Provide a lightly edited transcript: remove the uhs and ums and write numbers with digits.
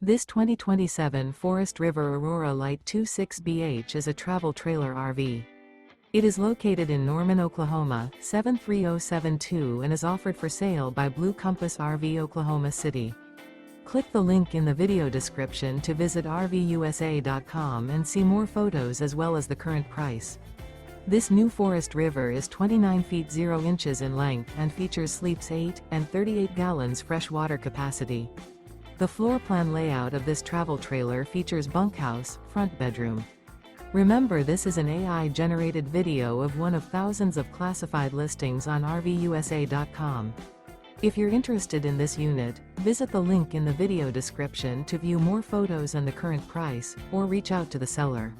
This 2027 Forest River Aurora Light 26BH is a travel trailer RV. It is located in Norman, Oklahoma, 73072 and is offered for sale by Blue Compass RV Oklahoma City. Click the link in the video description to visit RVUSA.com and see more photos as well as the current price. This new Forest River is 29 feet 0 inches in length and features sleeps 8 and 38 gallons fresh water capacity. The floor plan layout of this travel trailer features bunkhouse, front bedroom. Remember, this is an AI-generated video of one of thousands of classified listings on RVUSA.com. If you're interested in this unit, visit the link in the video description to view more photos and the current price, or reach out to the seller.